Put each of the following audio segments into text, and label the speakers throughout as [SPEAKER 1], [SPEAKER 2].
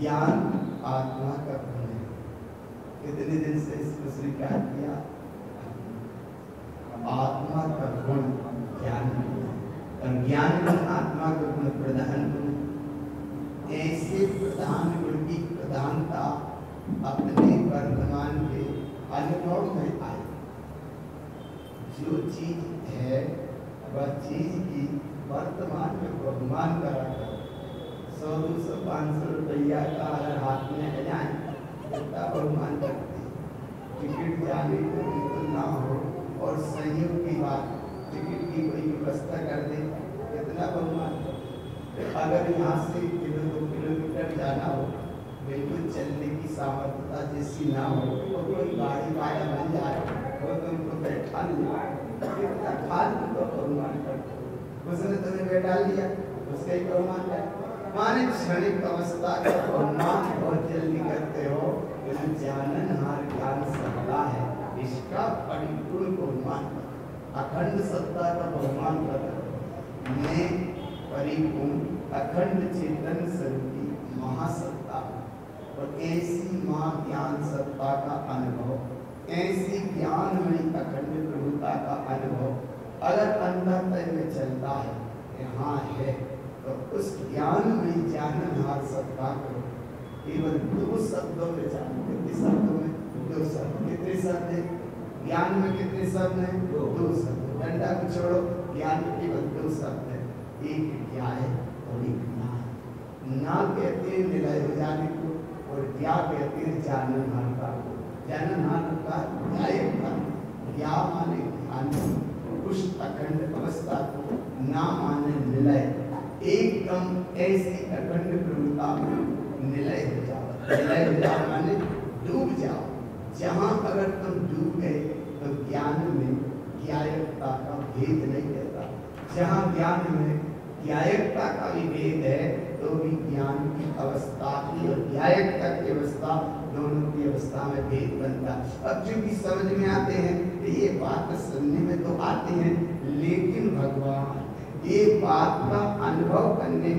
[SPEAKER 1] ज्ञान आत्मा का गुण है। कितने दिन से इसको स्वीकार किया? आत्मा का गुण ज्ञान और ज्ञान गुण आत्मा का गुण प्रधान गुण। ऐसे प्रधान गुण की प्रधानता अपने वर्तमान के अनुभव में आई। जो चीज है वह चीज की वर्तमान में बहुमान करा कर 100, 200, 500 रुपया का अगर हाथ में आ जाए कितना बहुमान करते। टिकट जाने को बिल्कुल ना हो और संयोग की बात टिकट की कोई व्यवस्था कर दे कितना बहुमान। अगर यहाँ से 1 किलो 2 किलोमीटर जाना हो बिल्कुल चलने की सामर्थ्यता जैसी ना हो तो कोई गाड़ी वाला बन जाए वो तुमको बैठा लिया कितना फालतू का बहुमान करते। उसने तुम्हें बैठा लिया उसका ही बहुमान करते। माने क्षणिक अवस्था का बहुमान बहुत जल्दी करते हो। जाननहार ज्ञान सत्ता है इसका परिपूर्ण बहुमान अखंड सत्ता का बहुमान कर मैं परिपूर्ण अखंड चेतन स्वरूपी महासत्ता और ऐसी महाज्ञान सत्ता का अनुभव ऐसी ज्ञान में अखंड प्रभुता का अनुभव अगर अंतःतः में चलता है यहाँ है तो उस ज्ञान में जाननहार सत्ता को केवल 2 शब्दों में जानो। कितने शब्दों में? 2 शब्द। कितने शब्द है ज्ञान में? कितने शब्द हैं? 2 शब्द। डंडा को छोड़ो ज्ञान में केवल 2 शब्द है। एक क्या है और एक ना है। ना कहते हैं निलय हो जाने को और क्या कहते हैं जाननहारता को। जाननहारता न्यायता क्या माने ध्यान उस अखंड अवस्था को ना माने निलय एकदम ऐसी अखंड प्रभुता में निलय हो जाओ। निलय हो जाओ माने डूब जाओ। जहाँ अगर तुम डूब गए तो ज्ञान में ज्ञायकता का भेद नहीं रहता। जहाँ ज्ञान में ज्ञायकता का भी भेद है तो भी ज्ञान की अवस्था की और ज्ञायकता की अवस्था दोनों की अवस्था में भेद बनता। अब चूंकि समझ में आते हैं ये बात सुनने में तो आती हैं लेकिन भगवान ये बात का अनुभव करने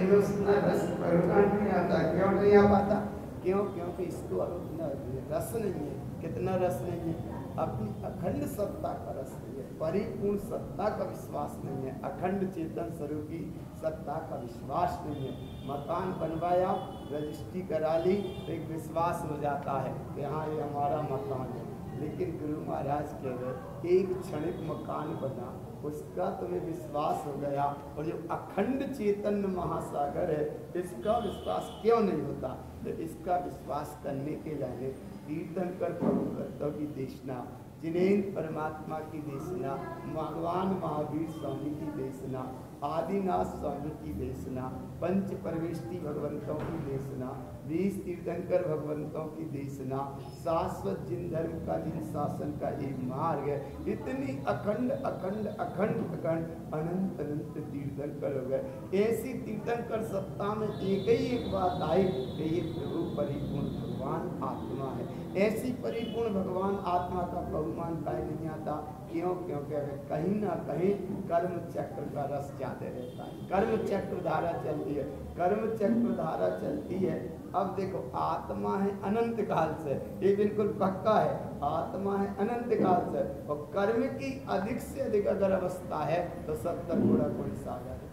[SPEAKER 1] में उसका रस प्रकट नहीं आता। क्यों नहीं आ पाता? क्यों? क्योंकि इसको रस नहीं है। कितना रस नहीं है? अपनी अखंड सत्ता का रस नहीं है, परिपूर्ण सत्ता का विश्वास नहीं है, अखंड चेतन स्वरूप की सत्ता का विश्वास नहीं है। मकान बनवाया, रजिस्ट्री करा ली, तो एक विश्वास हो जाता है कि हाँ ये हमारा मकान है, लेकिन गुरु महाराज कह रहे एक क्षणिक मकान बना, उसका तुम्हें विश्वास हो गया, और जो अखंड चैतन्य महासागर है इसका विश्वास क्यों नहीं होता? तो इसका विश्वास करने के लिए तीर्थंकर प्रभु कर्तव्य की देशना, जिनेन्द्र परमात्मा की देशना, भगवान महावीर स्वामी की देशना, आदिनाथ स्वामी की देशना, पंच परमेष्टि भगवंतों की देशना, 20 तीर्थंकर भगवंतों की देशना, शाश्वत जिन धर्म का जिन शासन का एक मार्ग है, इतनी अखंड अखंड अखंड अखंड अनंत अनंत तीर्थंकर हो गए। ऐसी तीर्थंकर सत्ता में एक ही एक बात आई कि ये प्रभु परिपूर्ण भगवान आत्मा है। ऐसी परिपूर्ण भगवान आत्मा का बहुमान पाए नहीं आता। क्यों? क्योंकि कहीं ना कहीं कर्म चक्र का रस ज्यादा रहता है, कर्म चक्र धारा चलती है, कर्म चक्र धारा चलती है। अब देखो आत्मा है अनंत काल से, ये बिल्कुल पक्का है, आत्मा है अनंत काल से, और कर्म की अधिक से अधिक अगर अवस्था है तो 70 गुणा कोई सागर है।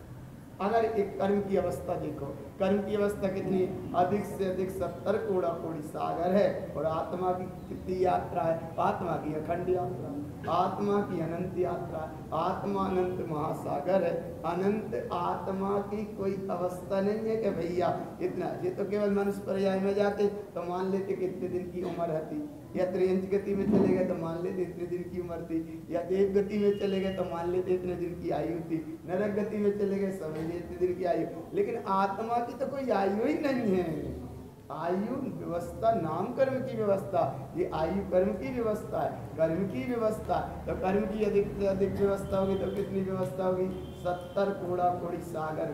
[SPEAKER 1] अगर एक कर्म की अवस्था देखो, कर्म की अवस्था कितनी अधिक से अधिक 70 कोड़ा कोड़ी सागर है, और आत्मा की कितनी यात्रा है? आत्मा की अखंड यात्रा, आत्मा की अनंत यात्रा, आत्मा अनंत महासागर है। अनंत आत्मा की कोई अवस्था नहीं है कि भैया इतना, ये तो केवल मनुष्य पर्याय में जाते तो मान लेते कितने दिन की उम्र रहती, या त्रियंच गति में चले गए तो मान लेते इतने दिन की उम्र थी, या देव गति में चले गए तो मान लेते इतने दिन की आयु थी, नरक गति में चले गए समझ लिए इतने दिन की आयु। लेकिन आत्मा की तो कोई आयु ही नहीं है। आयु व्यवस्था नाम कर्म की व्यवस्था, ये आयु कर्म की व्यवस्था है, कर्म की व्यवस्था। तो कर्म की अधिक से अधिक व्यवस्था होगी तो कितनी व्यवस्था होगी? 70 कोड़ा कोड़ी सागर।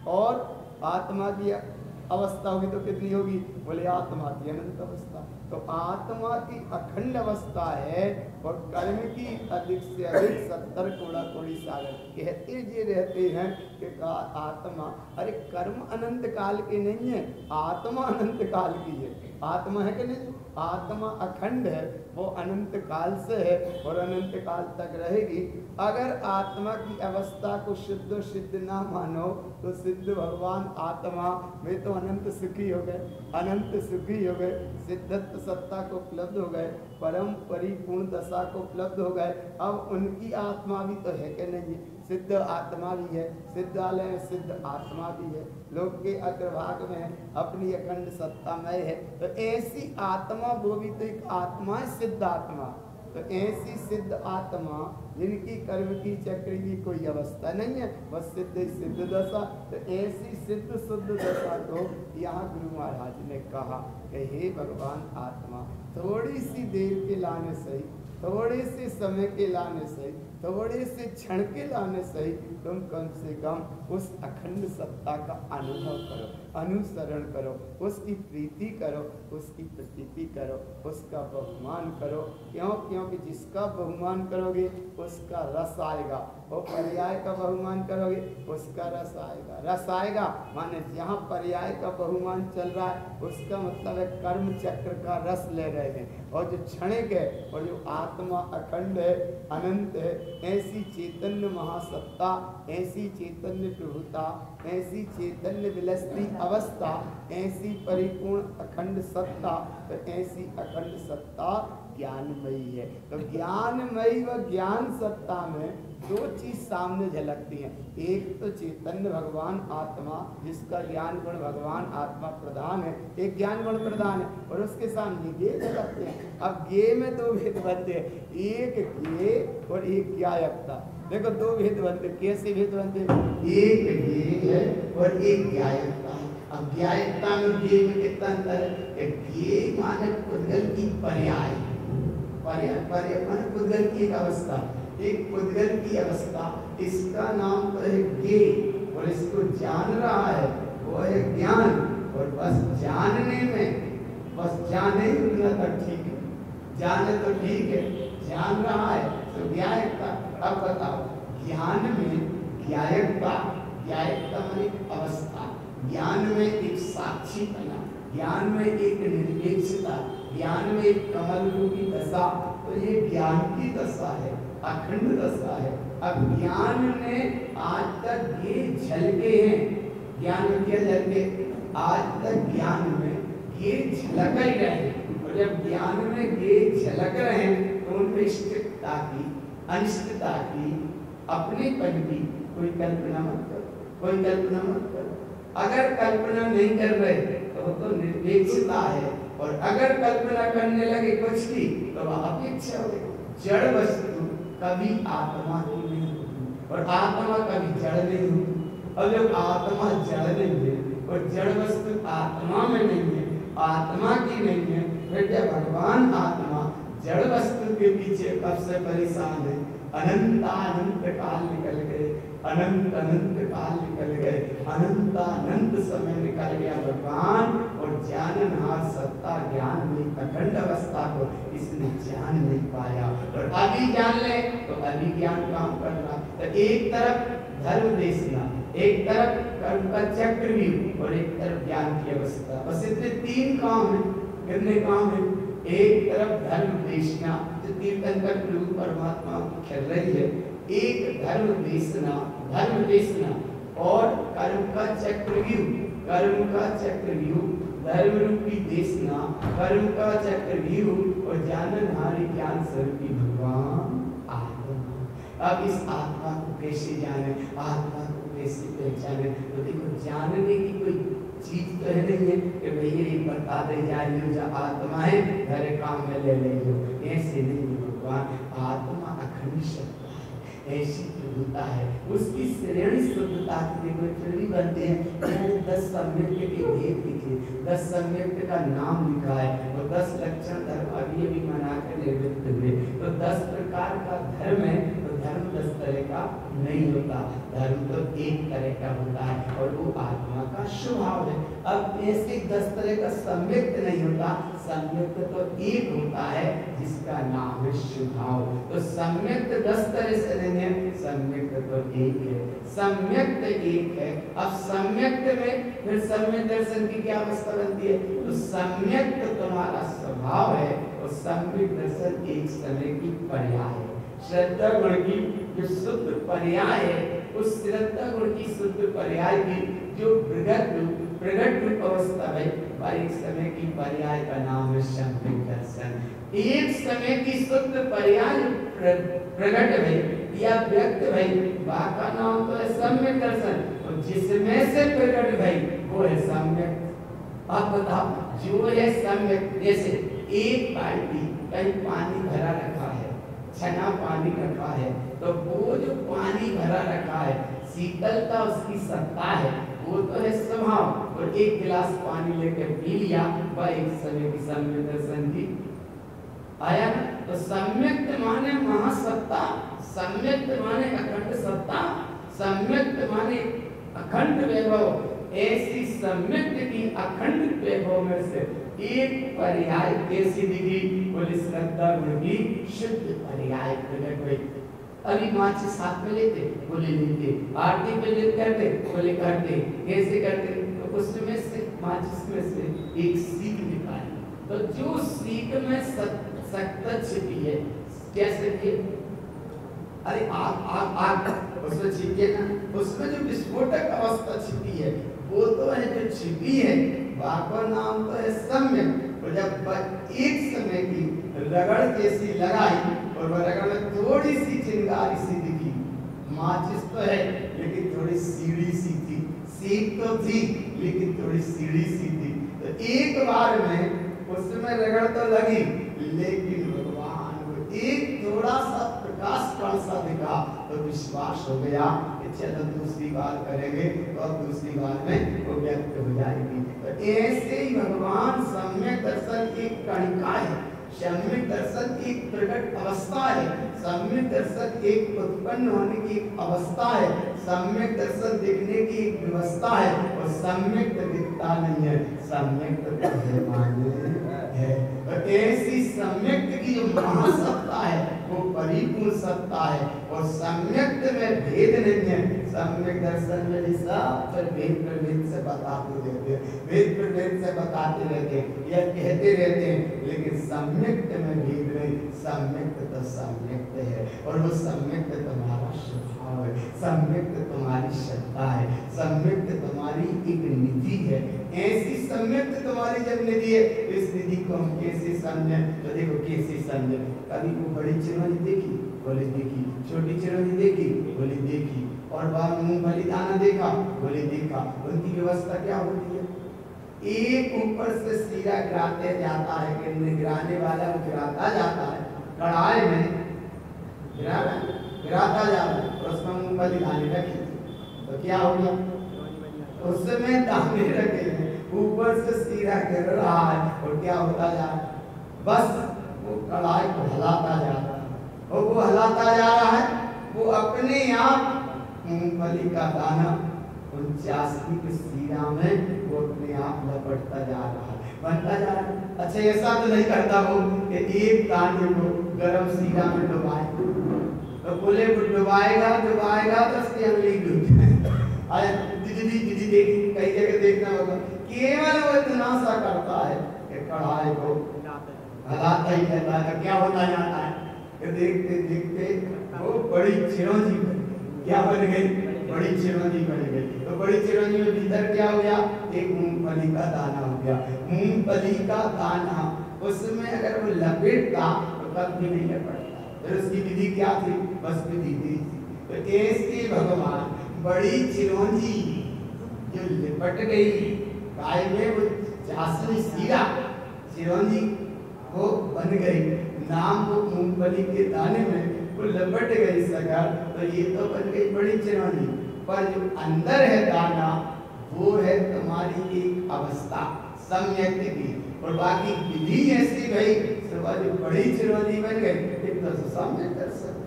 [SPEAKER 1] और आत्मा की अवस्था होगी तो कितनी होगी? बोले आत्मा की अनंत अवस्था। तो आत्मा की अखंड अवस्था है, और कर्म की अधिक से अधिक 70 कोड़ा कोड़ी सागर। कहते जे रहते हैं कि आत्मा, अरे कर्म अनंत काल के नहीं है, आत्मा अनंत काल की है। आत्मा है कि नहीं? आत्मा अखंड है, वो अनंत काल से है और अनंत काल तक रहेगी। अगर आत्मा की अवस्था को शुद्ध सिद्ध ना मानो तो सिद्ध भगवान आत्मा वे तो अनंत सुखी हो गए, अनंत सुखी हो गए, सिद्धत्व सत्ता को उपलब्ध हो गए, परम परिपूर्ण दशा को उपलब्ध हो गए। अब उनकी आत्मा भी तो है कि नहीं? सिद्ध आत्मा भी है, सिद्धालय में सिद्ध आत्मा भी है, लोक के अग्रभाग में अपनी अखंड सत्तामय है। तो ऐसी आत्मा वो भी तो एक आत्मा है, सिद्ध आत्मा। तो ऐसी सिद्ध आत्मा जिनकी कर्म की चक्र की कोई अवस्था नहीं है, बस सिद्ध ही सिद्ध दशा। तो ऐसी सिद्ध शुद्ध दशा को यहाँ गुरु महाराज ने कहा कि हे भगवान आत्मा, थोड़ी सी देर के लाने सही, थोड़े से समय के लाने सही, थोड़े से क्षण के लाने सही, तुम कम से कम उस अखंड सत्ता का अनुभव करो, अनुसरण करो, उसकी प्रीति करो, उसकी प्रतीति करो, उसका बहुमान करो। क्यों? क्योंकि जिसका बहुमान करोगे उसका रस आएगा, और पर्याय का बहुमान करोगे उसका रस आएगा। रस आएगा माने जहाँ पर्याय का बहुमान चल रहा है उसका मतलब है कर्म चक्र का रस ले रहे हैं। और जो क्षणिक है और जो आत्मा अखंड है, अनंत है, ऐसी चैतन्य महासत्ता, ऐसी चैतन्य प्रभुता, ऐसी चैतन्य विलसती अवस्था, ऐसी परिपूर्ण अखंड सत्ता, तो ऐसी अखंड सत्ता ज्ञानमयी है। तो ज्ञानमयी व ज्ञान सत्ता में दो चीज सामने झलकती हैं। एक तो चैतन्य भगवान आत्मा, जिसका ज्ञान गुण भगवान आत्मा प्रधान है, एक ज्ञान गुण प्रधान है, और उसके सामने ये झलकते हैं। अब ये में दो भेद बनते हैं, एक ज्ञे और एक ज्ञायकता। देखो दो भेद बनते, कैसे भेद बनते? एक ज्ञे है और एक ज्ञायकता है। अब ज्ञायकता में ज्ञे में कितना अंतर है? ज्ञे माने पुद्गल की पर्याय, पर्याय माने पुद्गल की एक अवस्था, एक पुद्गल की अवस्था, इसका नाम तो है ज्ञे, और इसको जान रहा है वो है ज्ञान। और बस जानने में, बस जाने ही उतना तक ठीक है, जाने तो ठीक है, जान रहा है तो ज्ञायकता। अब बताओ ज्ञान में ज्ञायकता, ज्ञायकता माने अवस्था, ज्ञान में एक साक्षीपना, ज्ञान में एक निर्विक्षता, ज्ञान में एक कमल रूपी दशा, तो ये ज्ञान की दशा है, अखंड दशा है। अब ज्ञान में आज तक ये झलके हैं, ज्ञान के झलके आज तक ज्ञान में ये झलक ही रहे, और जब ज्ञान में ये झलक रहे हैं तो उनमें इष्टता की, अनिष्टता की, अपनेपन की कोई कल्पना मत करो, कोई कल्पना मत करो। अगर कल्पना नहीं कर रहे तो निर्वेक्षता है, और अगर कल्पना करने लगे कुछ की तो वह अपेक्षा हो। जड़ वस्तु कभी आत्मा की नहीं होती और आत्मा कभी जड़ नहीं होती। और जब आत्मा जड़ नहीं है और जड़ वस्तु आत्मा में नहीं है, आत्मा की नहीं है, फिर जब भगवान आत्मा जड़ वस्तु के पीछे कब से परेशान है? अनंत काल निकल गए, अनंत काल निकल गए, अनंत समय निकल गया। भगवान और जाननहार सत्ता ज्ञान में अखंड अवस्था को इसने जान नहीं पाया, और अभी जान ले तो अभी ज्ञान काम कर रहा। तो एक तरफ धर्म देशना, एक तरफ कर्म का चक्रव्यूह, और एक तरफ ज्ञान की अवस्था। बस इतने तीन काम है। कितने काम है? एक तरफ धर्म देशना, जो तीर्थंकर प्रभु परमात्मा की खेल रही है, एक धर्म देशना और कर्म का चक्रव्यूह, कर्म का चक्रव्यूह, धर्म रूपी देशना, कर्म का चक्रव्यूह, और जाननहारी ज्ञान स्वरूपी भगवान आत्मा। अब इस आत्मा को कैसे जाने, आत्मा को कैसे पहचाने? तो देखो, जानने की कोई चीज तो है नहीं है कि भैया ये बता दे जाए जो आत्मा है घर काम में ले ले लो, ऐसे नहीं। भगवान आत्मा अखंड सत्ता है, ऐसी प्रभुता है, उसकी श्रेणी शुद्धता की फिर भी बनते हैं। 10 सम्यक के भेद लिखे, 10 सम्यक का नाम लिखा है, और 10 लक्षण धर्म अभी अभी मना कर निर्मित हुए। तो 10 प्रकार का धर्म है, तो धर्म 10 तरह का नहीं होता, धर्म तो एक तरह का होता है, और वो आत्मा का स्वभाव है। अब ऐसे 10 तरह का सम्यक नहीं होता, सम्यक तो एक होता है जिसका नाम है स्वभाव। तो सम्यक 10 तरह से नहीं है, सम्यक तो एक है, सम्यक एक है। अब सम्यक में फिर सम्यक दर्शन की क्या अवस्था बनती है? तो सम्यक तुम्हारा स्वभाव है, और सम्यक दर्शन एक समय की पर्याय है। श्रद्धा गुण की जो शुद्ध पर्याय है, उस श्रद्धा गुण की शुद्ध पर्याय की जो प्रगट रूप अवस्था है, एक समय की पर्याय का नाम है सम्यक दर्शन। एक समय की शुद्ध पर्याय प्रगट है या व्यक्त है, का नाम तो है सम्यक दर्शन, और जिसमें से प्रगट है वो है सम्यक। अब बताओ, जो है सम्यक, जैसे एक बाल्टी कहीं पानी भरा रखा है, छना पानी रखा है, तो वो जो पानी भरा रखा है, शीतलता उसकी सत्ता है, वो तो है स्वभाव। और एक गिलास पानी लेकर पी लिया, वह एक समय की सम्यक दर्शन की आया। तो सम्यक माने महासत्ता, सम्यक माने अखंड सत्ता, सम्यक माने अखंड वैभव। ऐसी सम्यक की अखंड वैभव में से एक पर्याय कैसी दिखी? बोले श्रद्धा गुण की शुद्ध पर्याय प्रकट हुई। अभी माचिस हाथ में लेते, बोले लेते, आरती पे लेते करते, बोले करते, कैसे करते? तो उसमें से माचिस में से एक सीख निकाली, तो जो सीख में सत्ता छिपी है, कैसे थी? अरे आग उसमें छिपी है ना, उसमें जो विस्फोटक अवस्था छिपी है, वो तो है जो छिपी है, वाका नाम तो है सम्यक। और जब एक समय की रगड़ जैसी लगाई, और वह रगड़ में थोड़ी सी चिंगारी सी दिखी, माचिस तो है लेकिन थोड़ी सीढ़ी सी थी, सीख तो थी लेकिन थोड़ी सीढ़ी सी थी। तो एक बार में उसमें रगड़ तो लगी, लेकिन भगवान को एक थोड़ा सा प्रकाश कण सा दिखा, तो विश्वास हो गया कि चलो दूसरी बार करेंगे, तो अब दूसरी बार में वो व्यक्त हो जाएगी। तो ऐसे ही भगवान सम्यक दर्शन एक कणिका है, सम्यक दर्शन एक प्रकट अवस्था है, सम्यक दर्शन एक उत्पन्न होने की अवस्था है, सम्यक दर्शन दिखने की एक व्यवस्था है, और सम्यक दिखता नहीं है, सम्यक है माने है। ऐसी सम्यक की जो महासत्ता है, वो परिपूर्ण सत्ता है और सम्यक में भेद नहीं है। सम्यक दर्शन में सब पर भेद प्रभेद से बताते रहते हैं, भेद प्रभेद से बताते रहते हैं या कहते रहते हैं, लेकिन सम्यक में भेद नहीं। सम्यक तो सम्यक है और वो सम्यक तुम्हारा स्वभाव है, सम्यक तुम्हारी सत्ता है, सम्यक तुम्हारी एक निधि है। ऐसी सम्यक तुम्हारी जब निधि है, इस निधि को हम कैसे समझें? तो देखो कैसे समझें। कभी वो बड़ी चिरौंजी देखी, बोले देखी। छोटी चिरौंजी देखी, बोले देखी। और बाहर मूंगफली दाना देखा, बोले देखा। उनकी व्यवस्था क्या होती है? एक ऊपर से सीधा गिराते जाता है, गिराने वाला वो गिराता जाता है, कढ़ाई में गिराता जा रहा है और उसमें मूंगफली दाने रखी, तो क्या हो गया? उसमें दाने रखे हैं, ऊपर से सीधा गिर रहा है और क्या होता जा रहा है? बस वो कढ़ाई को हिलाता जा रहा है और वो हिलाता जा रहा है, वो अपने आप मूंगफली का दाना उन चाशनी के सीरा में वो अपने आप लपटता जा रहा है, बनता जा रहा है। अच्छा ऐसा तो नहीं करता वो कि एक दाने को गरम सीरा में डुबाए, तो बोले डुबाएगा डुबाएगा तो उसकी अंगुली डूब जाए। दीदी देखी कई जगह देखना होगा, केवल वो इतना सा करता है कि कढ़ाई को हिलाता ही रहता है। क्या होता जाता है कि देखते देखते वो बड़ी चिरौंजी बन गई। क्या बन गई? बड़ी चिरौंजी बन गई। तो बड़ी चिरौंजी में भीतर क्या हो गया? एक मूंगफली का दाना हो गया। मूंगफली का दाना उसमें अगर वो लपेटता तो कभी नहीं लपटता। फिर उसकी विधि क्या थी? बस विधि थी। तो ऐसे भगवान बड़ी चिरौंजी जो लिपट गई गाय में, वो चाशनी सीरा चिरौंजी वो बन गई, नाम वो मूंगफली के दाने में वो लपट गई सगर, तो ये तो बन गई बड़ी चिरौंजी। पर जो अंदर है दाना वो है तुम्हारी एक अवस्था सम्यक की, और बाकी विधि ऐसी गई तो जो बड़ी चिरौंजी बन गई। कितना सम्यक दर्शन,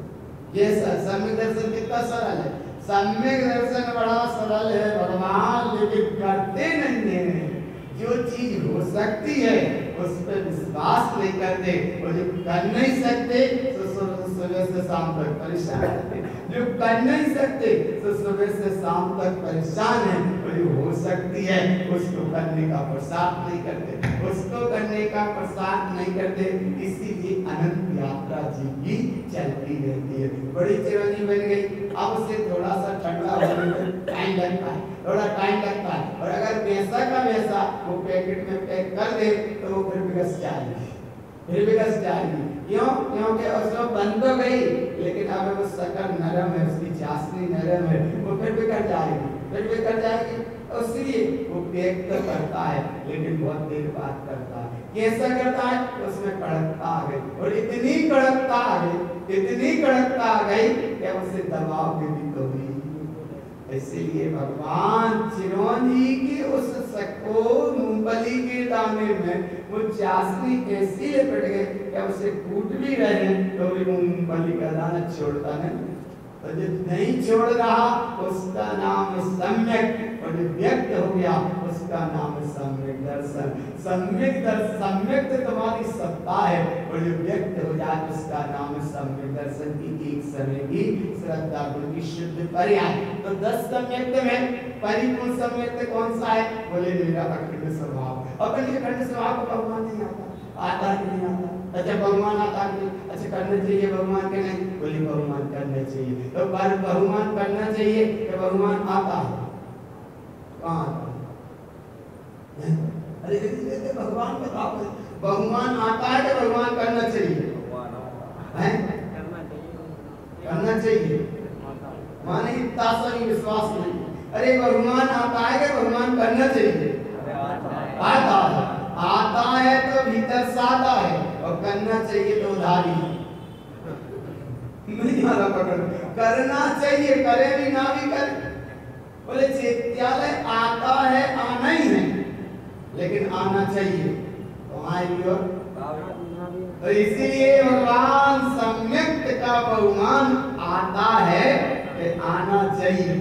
[SPEAKER 1] ये सम्यक दर्शन कितना सरल है। सम्यक दर्शन बड़ा सरल है भगवान, लेकिन करते नहीं है। जो चीज हो सकती है उस पर विश्वास नहीं करते, और जो कर नहीं सकते तो सुबह से शाम तक परेशान रहते। जो कर नहीं सकते तो सुबह से शाम तक परेशान है, और जो हो सकती है उसको करने का प्रसाद नहीं करते, उसको करने का प्रसाद नहीं करते। इसीलिए अनंत यात्रा जी की चलती रहती है। बड़ी चिरौंजी बन गई, अब उसे थोड़ा सा ठंडा होने में टाइम लगता है, थोड़ा टाइम लगता है, और अगर वैसा का वैसा वो पैकेट में पैक कर दे तो वो फिर बिगस जाएगी, फिर बिगस जाएगी। क्यों? क्योंकि उसमें बन तो गई, लेकिन अब वो शक्कर नरम है, उसकी चाशनी नरम है, वो फिर बिगड़ जाएगी, फिर बिगड़ जाएगी। इसलिए वो पैक तो करता है, लेकिन बहुत देर बाद करता है। कैसा करता है? उसमें कड़कता आ गई, और इतनी कड़कता आ गई, इतनी कड़कता आ गई कि उसे दबाव में भी तो हुई। इसलिए भगवान चिरौंजी की उस सको मूंगफली के दाने में वो चाशनी ऐसी लिपट गई कि उसे कूट भी रहे तो भी मूंगफली का दाना छोड़ता नहीं। तो जो नहीं छोड़ रहा उसका नाम सम्यक, और जो व्यक्त हो गया उसका नाम सम्यक दर्शन। सम्यक तो तुम्हारी सत्ता है, और जो व्यक्त हो जाए उसका नाम सम्यक दर्शन की एक समय की श्रद्धा गुरु की शुद्ध पर्याय। तो 10 सम्यक में परिपूर्ण सम्यक कौन सा है? बोले मेरा अखंड स्वभाव। अपन के अखंड स्वभाव को भगवान नहीं आता कि नहीं आता? अच्छा भगवान आता कि नहीं? अच्छा करना चाहिए भगवान के नहीं? बोले भगवान करना चाहिए। तो पर भगवान करना चाहिए कि भगवान आता है? कहाँ आता है? अरे भगवान बताओ, भगवान आता है कि भगवान करना चाहिए? करना चाहिए, माने इतना सा भी विश्वास नहीं। अरे भगवान आता है कि भगवान करना चाहिए? आता है तो भीतर से आता है, और करना चाहिए तो उधारी नहीं आना पकड़। करना चाहिए, करे भी ना भी करे। बोले चैत्यालय आता है, आना ही है, लेकिन आना चाहिए तो आएगी। और तो इसीलिए भगवान सम्यक का बहुमान आता है कि आना चाहिए,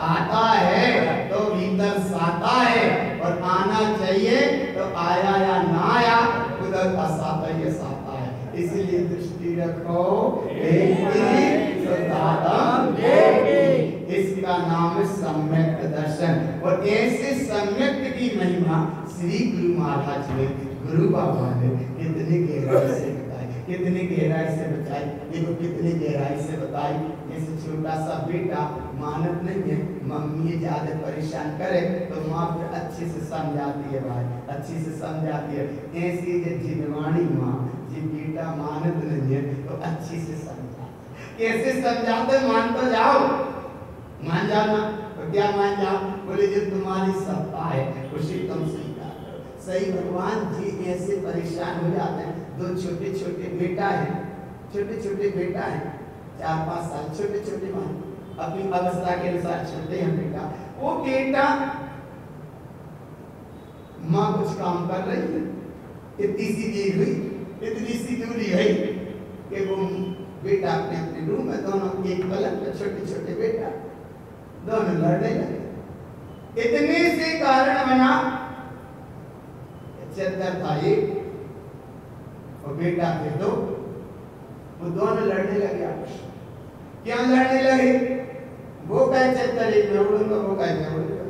[SPEAKER 1] आता है तो भीतर साता है, और आना चाहिए तो आया या ना आया उधर का साता ही साता है। इसीलिए दृष्टि रखो इसका नाम है सम्यक दर्शन। और ऐसे सम्यक की महिमा श्री गुरु महाराज ने, गुरु बाबा ने कितनी गहराई से बताई, कितनी गहराई से बताई। देखो कितनी गहराई से बताई। जैसे छोटा सा बेटा मानत नहीं है, मम्मी ज्यादा परेशान करे तो माँ फिर अच्छे से समझाती है, भाई अच्छे से समझाती है। ऐसी जो जिनवाणी माँ जी बेटा मानत नहीं है तो अच्छी से समझा, कैसे समझाते, मान तो जाओ, मान जाना। तो क्या मान जाओ? बोले जो तुम्हारी सत्ता है उसी तुम स्वीकार करो। सही भगवान जी ऐसे परेशान हो जाते हैं। दो छोटे छोटे बेटा है, छोटे छोटे बेटा है, 4-5 साल, छोटे छोटे मान अपनी अवस्था के अनुसार छोटे हैं बेटा। वो बेटा माँ कुछ काम कर रही है, इतनी सी देर हुई, इतनी सी दूरी हुई कि वो बेटा अपने अपने रूम में, दोनों एक पलंग पे छोटे छोटे बेटा दोनों लड़ने लगे। इतने से कारण बना, चद्दर था एक और बेटा थे दो, वो दोनों लड़ने लगे आपस। क्यों लड़ने लगे? वो कहे चद्दर एक मैं उड़ूंगा, वो कहे मैं उड़ूंगा।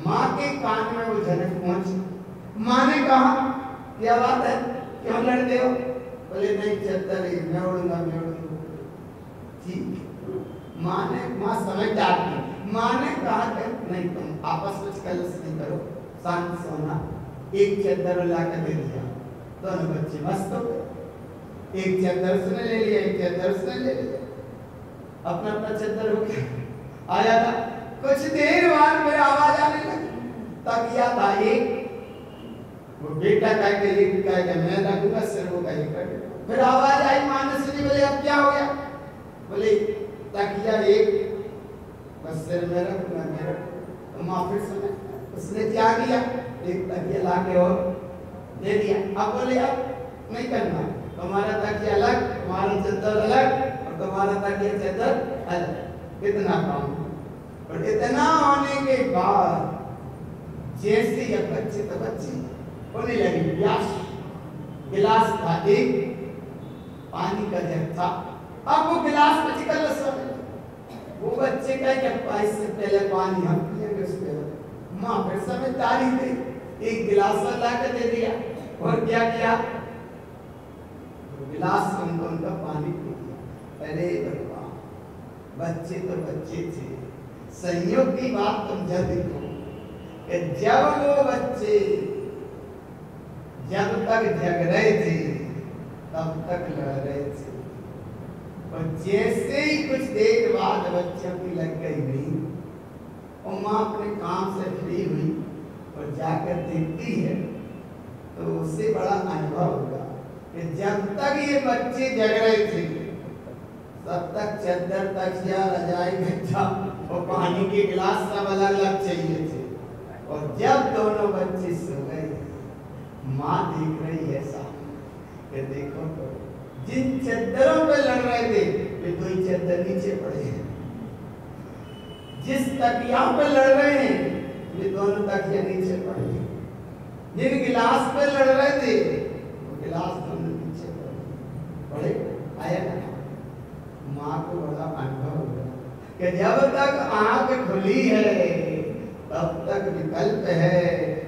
[SPEAKER 1] माँ के कान में वो झनक पहुंची। माँ ने कहा क्या बात है, क्यों लड़ते हो? बोले नहीं चद्दर एक मैं उड़ूंगा, मैं उड़ूंगा। ठीक, माँ समझदार थी। माँ ने कहा कि नहीं तुम आपस में कलश नहीं करो, शांत सोना। एक चद्दर ला के दे दिया, दोनों बच्चे मस्त हो गए। एक चद्दर उसने ले लिया, एक चद्दर उसने ले लिया, अपना अपना चद्दर हो गया। आया था कुछ देर बाद मेरी आवाज आने लगी। तकिया था एक, वो बेटा कह के एक कह के मैं रखूंगा, सिर वो कह कर। फिर आवाज आई, माँ ने सुनी, बोले अब क्या हो गया? बोले तकिया एक, बस सिर में रखूंगा, मेरा। तो माँ फिर सुने, उसने क्या किया, एक तकिया ला के और दे दिया। अब बोले अब नहीं करना, तुम्हारा तकिया अलग, तुम्हारा चद्दर अलग और तुम्हारा तकिया चद्दर अलग। इतना काम। और इतना होने के बाद जैसे ये बच्चे तो बच्चे होने लगी प्यास। गिलास था एक, पानी का जग था, अब वो गिलास में चिकन लगा। वो बच्चे का क्या इससे पहले पानी हम पिएंगे उसके बाद। माँ फिर समझदारी थी, एक गिलास ला के दे दिया और क्या किया, गिलास में उनका पानी पी दिया। अरे भगवान, बच्चे तो बच्चे थे। संयोग की बात तुम जब देखो कि जब वो बच्चे जब तक जग रहे थे तब तक लड़ रहे थे, और जैसे ही कुछ देर बाद बच्चों की लग गई नींद और माँ अपने काम से फ्री हुई और जाकर देखती है तो उससे बड़ा अनुभव होगा कि जब तक ये बच्चे जग रहे थे तब तक चद्दर, तकिया, रजाई, गद्दा और पानी के गिलास सब अलग अलग चाहिए थे। और जब दोनों बच्चे सो गए, माँ देख रही है सामने कि देखो तो जिन चद्दरों पे लड़ रहे थे वे दो ही चद्दर नीचे पड़े हैं, जिस तकिया पे लड़ रहे हैं वे दोनों तकिया नीचे पड़े हैं, जिन गिलास पे लड़ रहे थे वो गिलास दोनों नीचे पड़े। आया ना? माँ को बड़ा अनुभव हुआ कि जब तक आंख खुली है तब तक विकल्प है,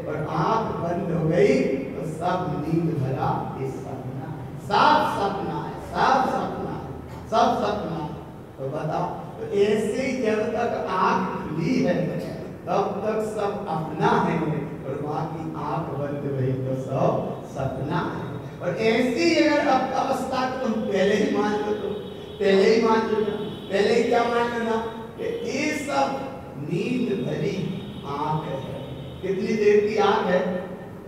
[SPEAKER 1] और आंख बंद हो गई तो सब नींद भरा सपना, सब सपना है, सब सपना है, सब सपना है। तो बताओ, तो ऐसे जब तक आंख खुली है तब तक सब अपना है, और बाकी आंख बंद हुई तो सब सपना है। और ऐसी अगर अवस्था को तुम पहले ही मान लो तो पहले ही मान लो, पहले ही क्या मान लो ना कि ये सब नींद भरी आंख है। कितनी देर की आंख है?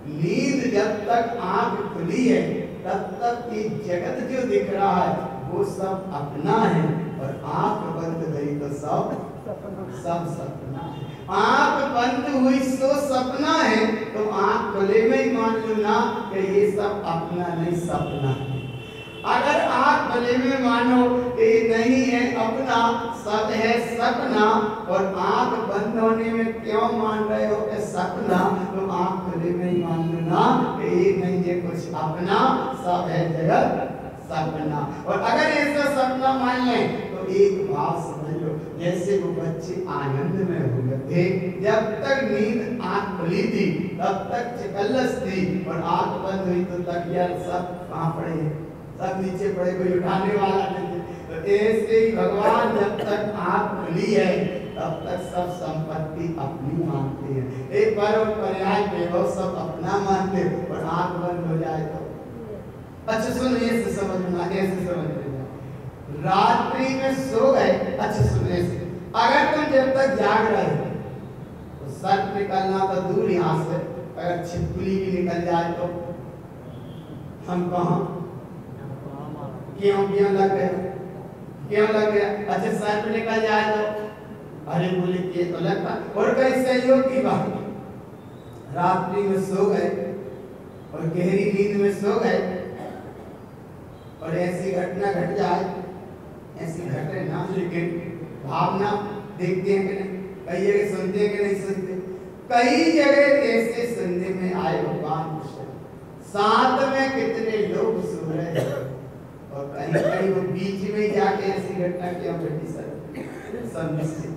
[SPEAKER 1] नींद जब तक आंख खुली है तब तक ये जगत जो दिख रहा है वो सब अपना है, और आंख बंद हुई तो सब सपना है। आंख बंद हुई तो सपना है, तो आंख खुले में ही मान लो ना कि ये सब अपना नहीं सपना है। अगर आंख खुले में मानो कि नहीं है अपना, सब है सपना, और आंख बंद होने में क्यों मान रहे हो कि सपना, तो आंख खुले में ही मान लो ना कि ये नहीं है कुछ अपना, सब है जगत सपना। और अगर ऐसा सपना मान लें तो एक बात समझ लो, जैसे वो बच्चे आनंद में हो गए थे, जब तक नींद आंख खुली थी तब तक चिकल्लस थी, और आंख बंद हुई तो तकिया सब कहाँ पड़े, सब नीचे पड़े, कोई उठाने वाला नहीं। तो ऐसे ही भगवान जब तक आंख खुली है तब तक सब संपत्ति अपनी मानते हैं, एक बार और पर्याय वैभव सब अपना मानते, और आंख बंद हो जाए तो अच्छा सुन, ऐसे समझना, ऐसे समझना, रात्रि में सो गए, अच्छा सुनने से, अगर तुम जब तक जाग रहे हो तो सर्प निकलना तो दूर यहाँ से, अगर छिपकली भी निकल जाए तो हम कहाँ, क्यों क्यों लग गए, क्यों लग गया, अच्छा सर्प निकल जाए तो अरे बोले कि तो लगता, और कई सहयोग की बात, रात्रि में सो गए और गहरी नींद में सो गए और ऐसी घटना घट जाए, ऐसी घटे ना, लेकिन भावना देखते हैं कि नहीं, कई जगह सुनते हैं कि नहीं सुनते, कई जगह ऐसे सुनने में आए भगवान कृष्ण, साथ में कितने लोग सो रहे हैं और कहीं कहीं वो बीच में जाके ऐसी घटना क्यों घटी, सर सब निश्चित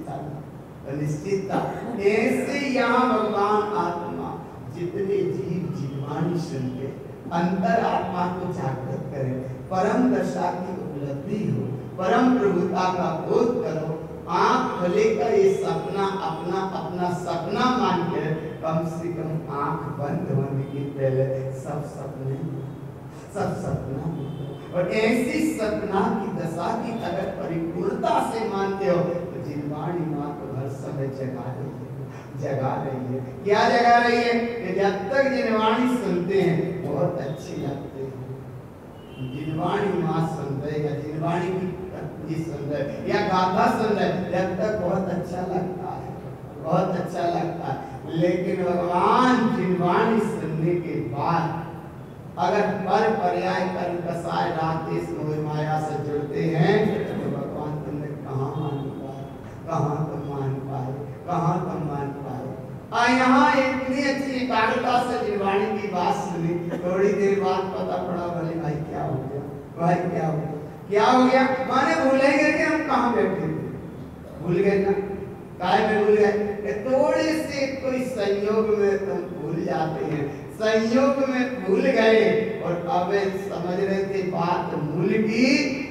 [SPEAKER 1] था। ऐसे यहाँ भगवान आत्मा जितने जीव जीवानी सुनते, अंतर आत्मा को जागृत करे, परम दशा की उपलब्धि हो, परम प्रभुता का बोध करो, आंख खोले का ये सपना अपना अपना सपना मान कर कम से कम आंख बंद होने के पहले सब सपना, और ऐसी सपना की दशा की अगर परिपूर्णता से मानते हो तो जिनवाणी माँ को हर समय जगा रही है, क्या जगा रही है कि जब तक जिनवाणी सुनते हैं बहुत अच्छे लगते हैं, जिनवाणी माँ सुन रहे या जिनवाणी की सुन रहे या गाथा सुन रहे, जब तक बहुत अच्छा लगता है, बहुत अच्छा लगता है, लेकिन भगवान जिनवाणी सुनने के बाद अगर पर पर्याय कर कसाय राकेश मोह माया से जुड़ते हैं तो भगवान तुमने कहाँ मान पाए, कहाँ तुम मान पाए, कहाँ तुम मान पाए। यहाँ इतनी अच्छी एकाग्रता से जिनवाणी की बात सुनी, थोड़ी देर बाद पता पड़ा बोले भाई क्या हो गया, भाई क्या हो गया, माने भूले गए कि हम कहाँ बैठे थे, भूल गए ना, काय में भूल गए, थोड़े से कोई संयोग में तुम भूल जाते हैं, संयोग में भूल गए और अब समझ रहे थे बात मूल की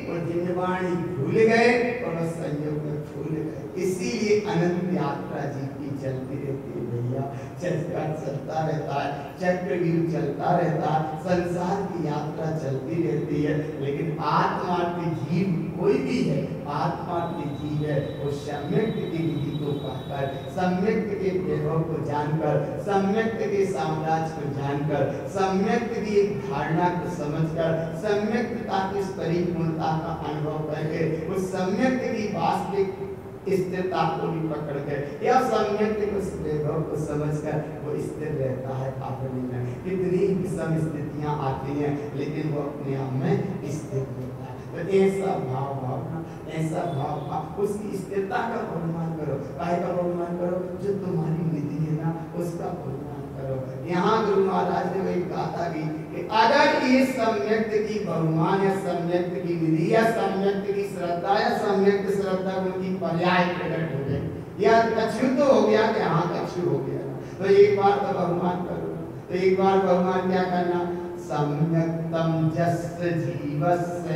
[SPEAKER 1] और जिनवाणी भूल गए और संयोग में भूल गए। इसीलिए अनंत यात्रा जी की चलती रहती है भैया, चक्र चलता रहता है, चक्रव्यूह चलता रहता है, संसार की यात्रा चलती रहती है, लेकिन आत्मा के जीव कोई भी है, आत्मा के जीव है वो सम्यक की विधि को पाकर, सम्यक के वैभव को जानकर, सम्यक के साम्राज्य को जानकर, सम्यक की एक धारणा को समझकर, सम्यकता की परिपूर्णता का अनुभव करके, उस सम्यक की वास्तविक स्थिरता को भी पकड़ कर या सम्यक उस वैभव को समझकर वो स्थिर रहता है अपने में। कितनी विषम स्थितियां आती हैं लेकिन वो अपने आप में स्थिर रहता है। तो ऐसा भावना, ऐसा भाव उसकी स्थिरता का बहुमान करो, काहे का बहुमान करो, जो तुम्हारी निधि है ना उसका बहुमान करो। यहाँ गुरु महाराज ने वही गाथा की कि अगर ये सम्यक की बहुमान या सम्यक की निधि या सम्यक की श्रद्धा या सम्यक श्रद्धा उनकी पर्याय प्रकट हो गए या कछु तो हो गया कि हाँ कछु हो गया, तो एक बार तो बहुमान करो, तो एक बार बहुमान क्या करना, सम्यक्तम जस्य जीवस्य,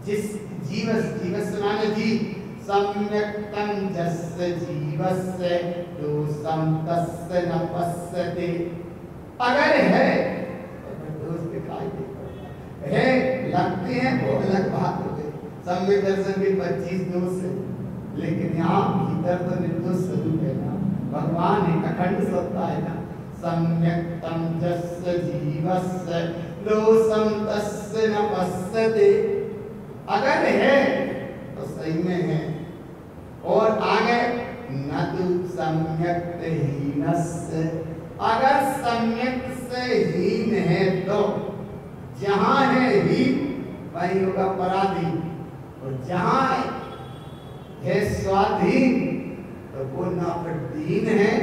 [SPEAKER 1] जिस जीवस्य माने जी, सम्यक्तम जस्य जीवस्य दोषम तस्य न पश्यते। अगर है तो दोष दिखाई देता है, लगते हैं वो अलग बात हो गई, सम्यक दर्शन के 25 दोष है, लेकिन यहाँ भीतर तो निर्दोष स्वरूप है ना, भगवान है, अखंड सत्ता है ना। सम्यक्तम जस्य जीवस्य दोषम तस्य न पश्यते, अगर है तो सही में है। और आगे न तु सम्यक्त हीनस्य, अगर सम्यक से हीन है तो जहां है हीन वही होगा पराधीन, और जहां है स्वाधीन तो वो ना दीन है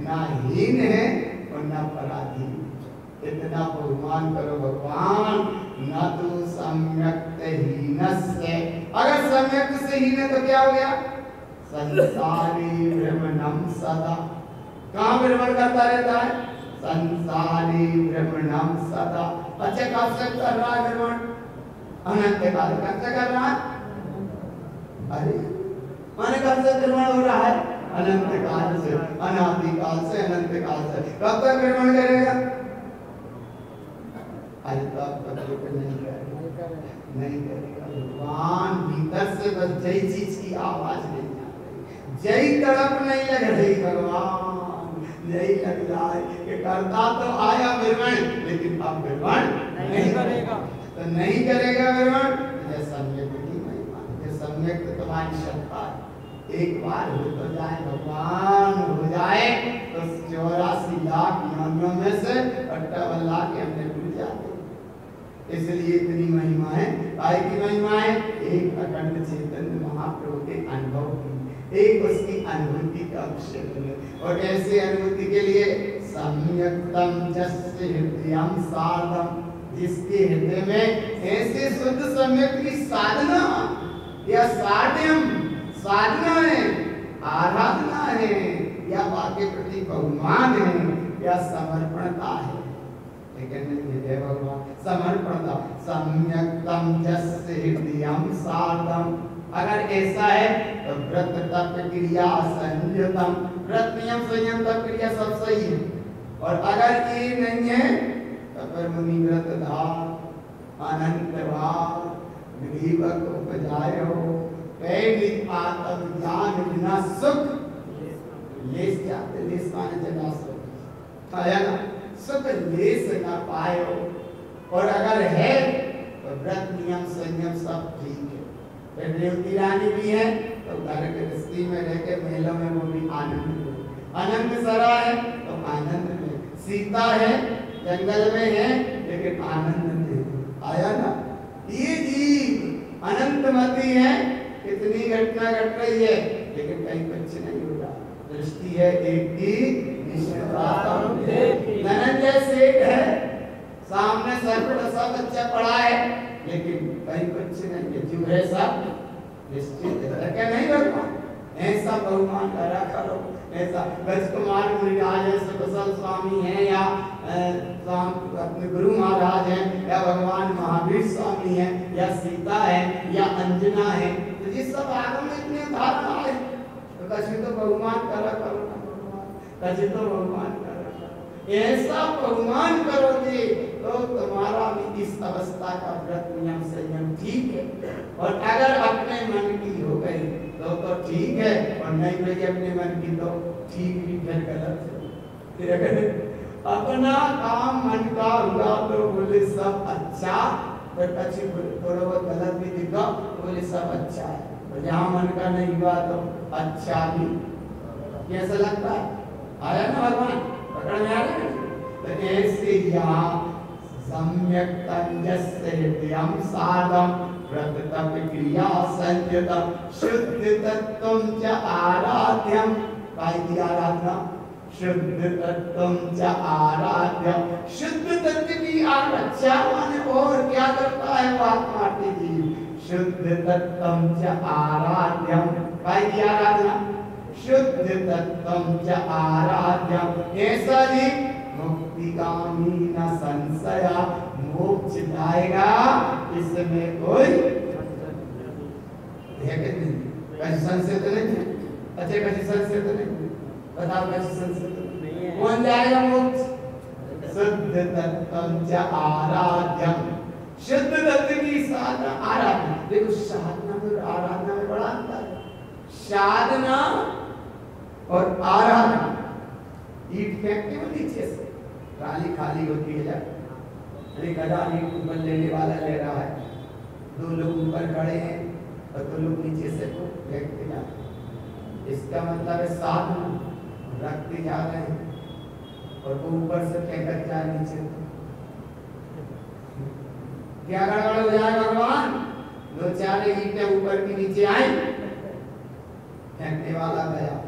[SPEAKER 1] ना हीन है और ना पराधीन। इतना बहुमान करो भगवान, न तु सम्यक्त हीनस्य। अगर सम्यक्त से हीन है तो क्या हो गया? संसारी भ्रमणम सदा। कहाँ भ्रमण करता रहता है? संसारी भ्रमणम सदा। अच्छा कब से कर रहा है भ्रमण? अनंत काल कब से कर रहा है? अरे माने कब से भ्रमण हो रहा है? अनंत काल से, अनादि काल से, अनंत काल से। कब तक भ्रमण करेगा? अरे तो अब तक नहीं करेगा, नहीं करेगा। भगवान भीतर से बस जय चीज की आवाज नहीं आ रही, जय तड़प नहीं लग रही, भगवान यही लग रहा है कि करता तो आया भ्रमण, लेकिन अब भ्रमण नहीं करेगा। तो नहीं करेगा भ्रमण, सम्यक की महिमा, सम्यक तुम्हारी श्रद्धा है। एक बार हो तो जाए, भगवान हो जाए तो 84 लाख योनियों में से 58 लाख हमने भूल जाते। इसलिए इतनी महिमा है। काय की महिमा है? एक अखंड चैतन्य महाप्रभु के अनुभव की, एक उसकी अनुभूति का अवसर। और ऐसे अनुभूति के लिए सम्यक्तम जस्य हृदयम साधम, जिसके हृदय में ऐसे शुद्ध सम्यक की साधना या साध्यम, साधना है, आराधना है, या बाकी प्रति बहुमान है, या समर्पणता है। लेकिन ये भगवान समर्पणता, सम्यक्तम जस्य हृदयम साधम। अगर ऐसा है तो व्रत तप क्रिया संयतम, व्रत नियम संयम तप क्रिया सब सही है। और अगर ये नहीं है तो फिर मुनि व्रत धार, अनंत भाव, विधिवत उपजायो, वैदिक आत्म ज्ञान बिना सुख लेस जाते, लेस माने जला सुख आया ना, सुख लेस ना पायो। और अगर है तो व्रत नियम संयम सब ठीक है। फिर रेवती रानी भी है तो घर गृहस्थी में रह के मेलों में वो भी आनंद में, अनंत सरा है तो आनंद में, सीता है जंगल में है लेकिन आनंद में, आया ना। ये जीव अनंतमती है, कितनी घटना घट रही है लेकिन कहीं कुछ नहीं हो रहा। दृष्टि है एक ही धनंजय सेठ है, सामने सर पर सब अच्छा पड़ा है लेकिन कहीं कुछ नहीं है, जो है सब निश्चित है। क्या नहीं भगवान ऐसा बहुमान करा करो। ऐसा राजकुमार मुनिराज है, सुकुशल स्वामी है, या अपने गुरु महाराज हैं, या भगवान महावीर स्वामी हैं, या सीता है, या अंजना है, तो ये सब आगम में इतने धारणा है। तो कभी तो बहुमान करा करो ना भगवान, कभी तो बहुमान करा करो। ऐसा बहुमान करोगे तो तुम्हारा भी इस अवस्था का व्रत नियम संयम ठीक है। और अगर अपने मन की हो गई तो ठीक है, और नहीं लगी अपने मन की तो ठीक भी, फिर गलत है। फिर अगर अपना काम मन का हुआ तो बोले सब अच्छा, फिर कच्ची थोड़ा बहुत गलत भी दिखा बोले सब अच्छा है, और जहाँ मन का नहीं हुआ तो अच्छा भी। कैसा लगता है? आया ना भगवान, पकड़ में आ रहा है। तो ऐसे यहाँ सम्यक्तम जस्य हृदयम साधम, व्रत तप क्रिया संयतम, शुद्ध तत्वम च आराध्यम। काय की आराधना? शुद्ध तत्वम च आराध्यम। शुद्ध तत्व की आराधना माने और क्या करता है वो आत्मा के जीव? शुद्ध तत्वम च आराध्यम। काय की आराधना? शुद्ध तत्वम च आराध्यम। ऐसा जी मुक्तिगामी न संशया, मोक्ष जाएगा इसमें कोई संशय तो नहीं है। अच्छे कभी संशय तो नहीं, बताओ कभी संशय कौन जाएगा मोक्ष? शुद्ध तत्वम च आराध्यम। शुद्ध तत्व की साधना आराधना। देखो साधना में आराधना में बड़ा अंतर है। साधना और आराधना, ईट फेंकते हो नीचे से, ट्राली खाली होती है, एक गधा ईट ऊपर लेने वाला ले रहा है, दो लोग ऊपर खड़े हैं और दो लोग नीचे से को फेंकते जाते हैं। इसका मतलब है साधना, रखते जा रहे हैं और वो ऊपर से फेंक जा नीचे। क्या गड़बड़ हो जाए भगवान? दो चार ईंटें ऊपर की नीचे आई, फेंकने वाला गया।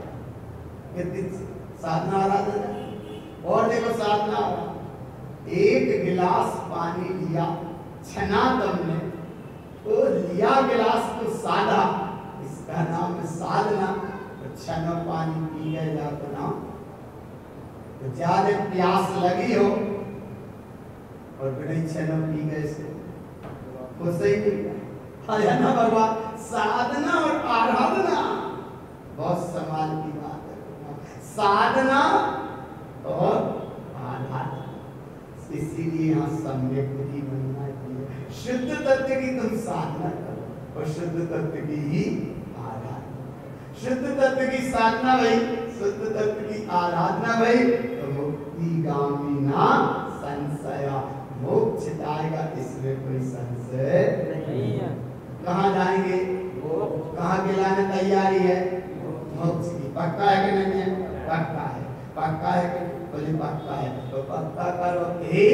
[SPEAKER 1] कितनी साधना आराधना। और देखो साधना, एक गिलास पानी लिया, छना तुमने, तो लिया गिलास को साधा, इसका नाम है साधना। तो छनो पानी पी गए जा तो नाम, तो ज्यादा प्यास लगी हो और बिना छनो पी गए से वो सही नहीं है ना भगवान। साधना और आराधना बहुत सवाल की बात है, साधना और आराधना। इसीलिए यहाँ सम्यक की महिमा है, शुद्ध तत्व की तुम साधना करो और शुद्ध तत्व की ही आराधना। शुद्ध तत्व की साधना भाई, शुद्ध तत्व की आराधना भाई, तो मुक्ति गामिना संशया, मोक्ष जाएगा, इसमें कोई संशय नहीं है। कहाँ जाएंगे, कहाँ के लाने तैयारी है, मोक्ष की। पक्का है कि नहीं है? पक्का है। पक्का है कि बोले पक्का है, तो पक्का करो हे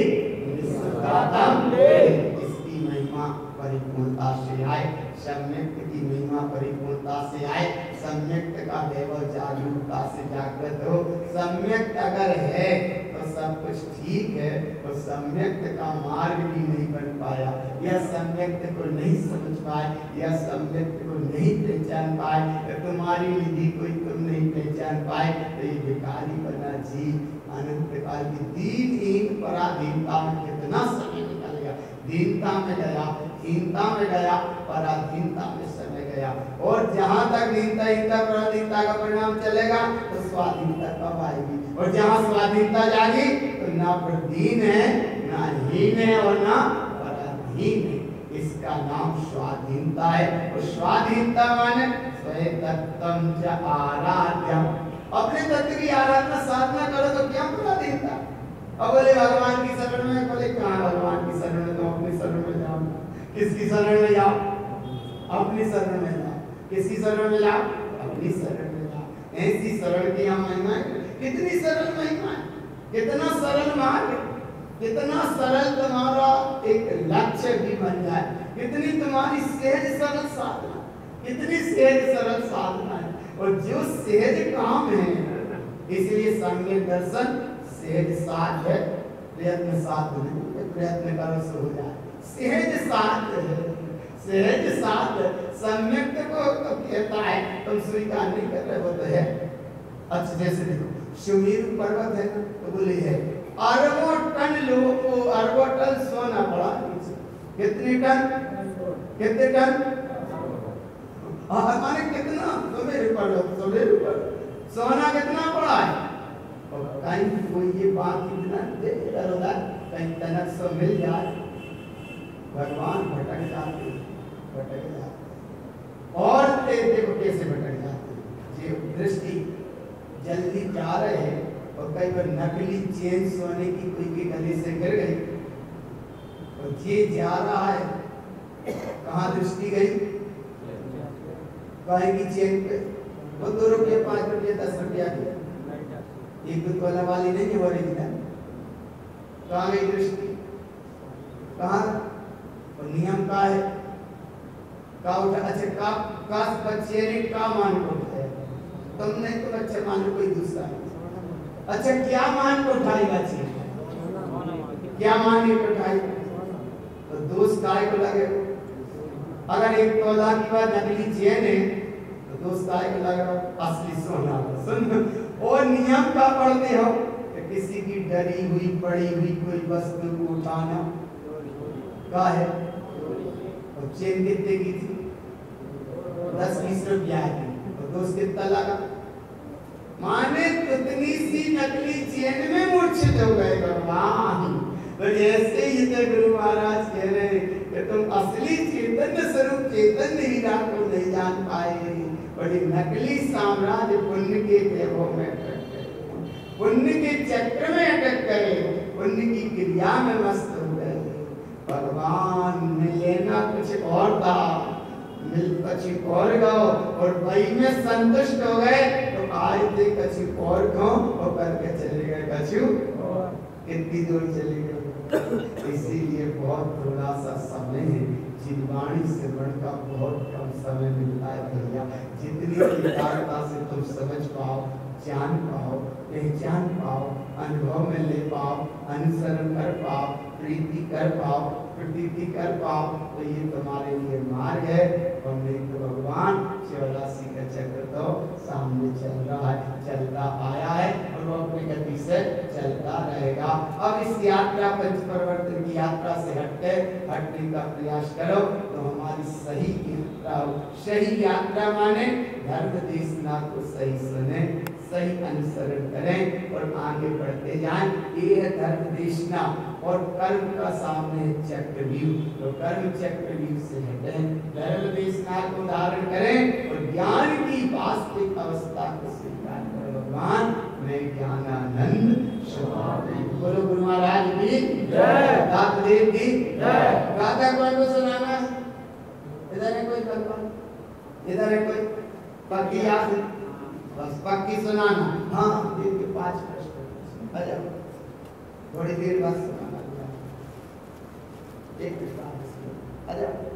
[SPEAKER 1] इसकी महिमा परिपूर्णता से आए, सम्यक की महिमा परिपूर्णता से आए, सम्यक का वैभव जागरूकता से जागृत हो। सम्यक अगर है तो सब कुछ ठीक है, और सम्यक का मार्ग भी नहीं बन पाया, यह सम्यक को नहीं समझ पाए, यह सम्यक को नहीं पहचान पाए, तुम्हारी निधि कोई तुम नहीं पहचान पाए, तो ये भिखारी बना जीव अनंत काल की दीनहीन पराधीनता में कितना समय निकल गया। दीनता में गया, हीनता में गया, पराधीनता में समय गया। और जहाँ तक दीनता हीनता पराधीनता का परिणाम चलेगा तो स्वाधीनता कब आएगी, और जहाँ स्वाधीनता जाएगी तो ना प्रदीन है, ना हीन है और ना पराधीन है। इसका नाम स्वाधीनता है। और स्वाधीनता माने स्वयं तत्वम च आराध्यम, अपने तत्व की आराधना साधना करो तो क्या पराधीनता। अब बोले भगवान की शरण में, बोले कहाँ भगवान की शरण में, तो अपनी शरण में जाओ। किसकी शरण में जाओ? अपनी शरण में जाओ। किसकी शरण में जाओ? अपनी शरण में जाओ। ऐसी शरण की हम महिमा, कितनी सरल महिमा है, कितना सरल मार्ग, कितना सरल तुम्हारा एक लक्ष्य भी बन जाए, कितनी तुम्हारी सहज सरल साधना, कितनी सहज सरल साधना है। और जो सहज काम है, इसलिए सम्यक दर्शन सहज साध है, प्रयत्न साध नहीं, प्रयत्न करो सो हो जाए। सहज साध है, सहज साध सम्यक को तो कहता है, तुम स्वीकार नहीं कर रहे हो तो है। अच्छा जैसे देखो सुमेरु पर्वत है ना, तो बोले है अरबों टन लोगों को, अरबों टन सोना पड़ा नीचे। कितने टन? कितने टन? माने कितना? सुमेरु पर्वत सोना कितना पड़ा है। और कहीं कोई ये बात इतना इधर उधर कहीं तनक से मिल जाए, भगवान भटक जाते, भटक जाते। और देखो कैसे भटक जाते, ये दृष्टि जल्दी जा रहे हैं और कई बार नकली चेन सोने की कोई के गले से गिर गई, और ये जा रहा है, कहाँ दृष्टि गई? गाय की चेन पे, वो 2 रुपये 5 रुपये 10 रुपया की, एक दूध वाला वाली नहीं है, ओरिजिनल। कहाँ गई दृष्टि? कहाँ? और नियम का है का उठा, अच्छा का बच्चे ने का मान को उठाया, तुमने तो बच्चे मान लो कोई दूसरा। अच्छा क्या मान को उठाई बच्चे, क्या मान को उठाई, तो दोस्त काय को लगे। अगर एक तोला की बात नकली चेन है तो दोस्त काय को लगे असली सोना। सुन, और नियम का पढ़ते हो कि किसी की डरी हुई पड़ी हुई कोई वस्तु को उठाना का है। और चेन कितने की थी? 10-20 रुपया की, तो दोस्त कितना लगा? माने कितनी सी नकली चेन में मूर्छित हो गए भगवान। तो ऐसे ही तो गुरु महाराज कह रहे कि तुम असली चैतन्य स्वरूप चैतन्य हीरा को नहीं जान पाए, बड़ी नकली साम्राज्य पुण्य के वैभव में अटक गए, पुण्य के चक्र में अटक गए, पुण्य की क्रिया में मस्त हो गए। भगवान ने लेना कुछ और था, मिल कुछ और गो, और वही में संतुष्ट हो गए, तो आए थे कुछ और गो और करके चले गए कछु, कितनी दूर चले गए। इसीलिए बहुत थोड़ा सा समय है, जिनवाणी से बढ़कर बहुत कम समय मिलता है भैया। जितनी एकाग्रता से तुम समझ पाओ, जान पाओ, पहचान पाओ, अनुभव में ले पाओ, अनुसरण कर पाओ, प्रीति कर पाओ, प्रतीति कर पाओ तो ये तुम्हारे लिए मार्ग है, और नहीं तो भगवान 84 का चक्र तो सामने चल रहा है, चलता आया है और वो अपनी गति से चलता रहेगा। अब इस यात्रा पंच प्रवर्तन की यात्रा से हटने का प्रयास करो तो हमारी सही यात्रा हो। सही यात्रा माने धर्म देशना को सही सुने, सही अनुसरण करें और आगे बढ़ते जाएं। ये है धर्म देशना। और कर्म का सामने चक्रव्यूह, तो कर्म चक्रव्यूह से हटें, धर्म देशना को धारण करें और ज्ञान की वास्तविक अवस्था को स्वीकार करें। भगवान मैं ज्ञानानंद स्वभाव हूं। बोलो गुरु महाराज की जय, दातदेव की जय। गाथा कौन को सुनाना? इधर है कोई कल्पना? इधर है कोई पक्की याद? बस पक्की सुनाना। हाँ, दिन के 5 प्रश्न आ जाओ, थोड़ी देर बाद सुनाना। एक आ जाओ।